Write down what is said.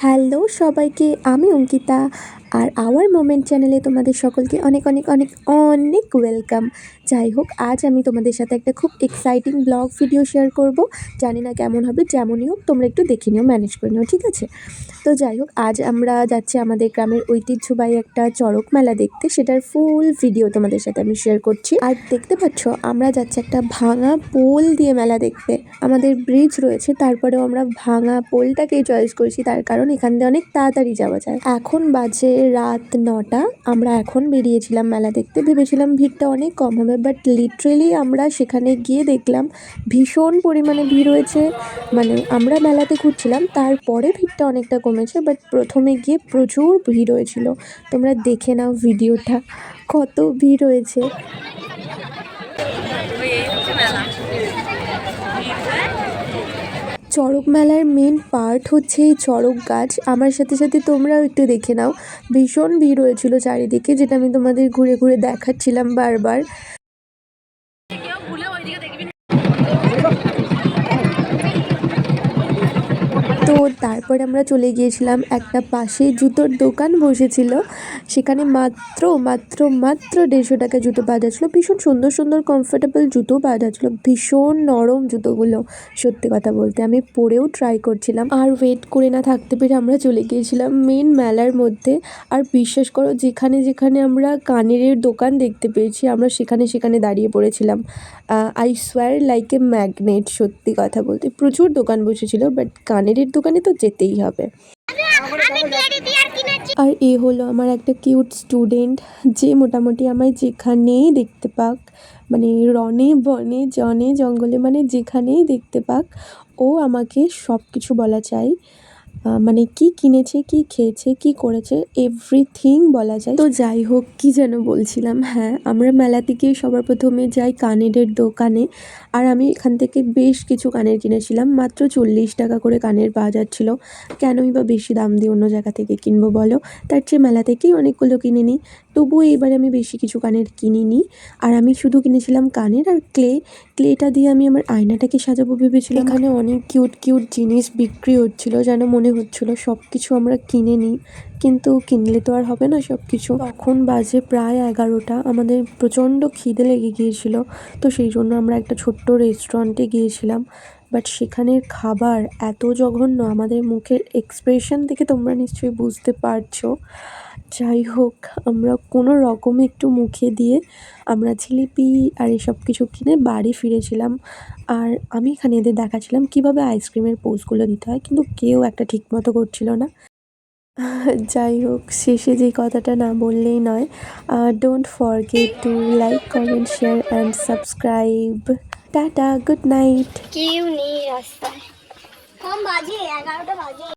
Hello সবাইকে, আমি অঙ্কিতা। আর hour moment চ্যানেলে তোমাদের সকলকে অনেক অনেক অনেক অনেক ওয়েলকাম। যাই হোক, আজ আমি তোমাদের সাথে একটা খুব এক্সাইটিং ব্লগ ভিডিও শেয়ার করব। জানি না কেমন হবে, যেমনই হোক তোমরা একটু দেখে নিও, ম্যানেজ করে নিও, ঠিক আছে? তো যাই হোক, আজ আমরা যাচ্ছি আমাদের গ্রামের ঐতিহ্যবাহী একটা চড়ক মেলা দেখতে। সেটার ফুল ভিডিও তোমাদের সাথে আমি শেয়ার করছি। আর দেখতে পাচ্ছ, আমরা যাচ্ছি একটা ভাঙা পোল দিয়ে মেলা দেখতে। আমাদের ব্রিজ রয়েছে, তারপরেও আমরা ভাঙা পোলটাকেই চয়েস করেছি, তার কারণ এখান দিয়ে অনেক তাড়াতাড়ি যাওয়া যায়। এখন বাজে রাত 9টা। আমরা এখন বেরিয়েছিলাম মেলা দেখতে, ভেবেছিলাম ভিড়টা অনেক কম হবে, বাট লিটারেলি আমরা সেখানে গিয়ে দেখলাম ভীষণ পরিমাণে ভিড় হয়েছে। মানে আমরা মেলাতে ঘুরছিলাম, তারপরে ভিড়টা অনেকটা কমেছে, বাট প্রথমে গিয়ে প্রচুর ভিড় হয়েছিল। তোমরা দেখে নাও ভিডিওটা, কত ভিড় হয়েছে। চড়ক মেলার মেন পার্ট হচ্ছে এই চড়ক গাছ। আমার সাথে সাথে তোমরাও একটু দেখে নাও, ভীষণ ভিড় হয়েছিল চারিদিকে, যেটা আমি তোমাদের ঘুরে ঘুরে দেখাচ্ছিলাম বারবার। তো তারপরে আমরা চলে গিয়েছিলাম একটা পাশে জুতোর দোকান বসেছিল, সেখানে মাত্র মাত্র মাত্র 150 টাকা জুতো পাওয়া যাচ্ছিলো। ভীষণ সুন্দর সুন্দর কমফোর্টেবল জুতো পাওয়া যাচ্ছিলো, ভীষণ নরম জুতোগুলো। সত্যি কথা বলতে আমি পরেও ট্রাই করছিলাম। আর ওয়েট করে না থাকতে পেরে আমরা চলে গিয়েছিলাম মেন মেলার মধ্যে। আর বিশ্বাস করো, যেখানে যেখানে আমরা কানের দোকান দেখতে পেয়েছি, আমরা সেখানে সেখানে দাঁড়িয়ে পড়েছিলাম। I swear like a magnet. সত্যি কথা বলতে প্রচুর দোকান বসেছিল, বাট কানের দোকানে তো যেতেই হবে। আর এ হলো আমার একটা কিউট স্টুডেন্ট, যে মোটামুটি আমায় যেখানেই দেখতে পাক, মানে রনে বনে জনে জঙ্গলে, মানে যেখানেই দেখতে পাক, ও আমাকে সব কিছু বলা চাই। মানে কি কিনেছে, কি খেয়েছে, কি করেছে, এভরিথিং বলা যায়। তো যাই হোক, কি যেন বলছিলাম, হ্যাঁ, আমরা মেলা থেকে সবার প্রথমে যাই কানের দোকানে। আর আমি এখান থেকে বেশ কিছু কানের কিনেছিলাম, মাত্র 40 টাকা করে কানের পাওয়া যাচ্ছিলো। কেনই বা বেশি দাম দিয়ে অন্য জায়গা থেকে কিনবো বলো? তার চেয়ে মেলা থেকেই অনেকগুলো কিনে নিই। তবুও এবারে আমি বেশি কিছু কানের কিনিনি। আর আমি শুধু কিনেছিলাম কানের আর ক্লেটা দিয়ে আমি আমার আয়নাটাকে সাজাবো ভেবেছিলাম। এখানে অনেক কিউট কিউট জিনিস বিক্রি হচ্ছিল, যেন মনে হচ্ছিলো সব কিছু আমরা কিনে নিই, কিন্তু কিনলে তো আর হবে না সব কিছু। তখন বাজে প্রায় 11টা, আমাদের প্রচণ্ড খিদে লেগে গিয়েছিল। তো সেই জন্য আমরা একটা ছোট্ট রেস্টুরেন্টে গিয়েছিলাম, বাট সেখানের খাবার এত জঘন্য, আমাদের মুখের এক্সপ্রেশন থেকে তোমরা নিশ্চয়ই বুঝতে পারছো। যাই হোক, আমরা কোনো রকমে একটু মুখে দিয়ে আমরা জিলিপি আর এসব কিছু কিনে বাড়ি ফিরেছিলাম। আর আমি এখানে এদের দেখাচ্ছিলাম কীভাবে আইসক্রিমের পোজগুলো দিতে হয়, কিন্তু কেউ একটা ঠিক মতো করছিল না। যাই হোক, শেষে যে কথাটা না বললেই নয়, don't forget to like, comment, share and subscribe. Tata, good night. কেউ নেই রাস্তায়, কম বাজে 11টা বাজে।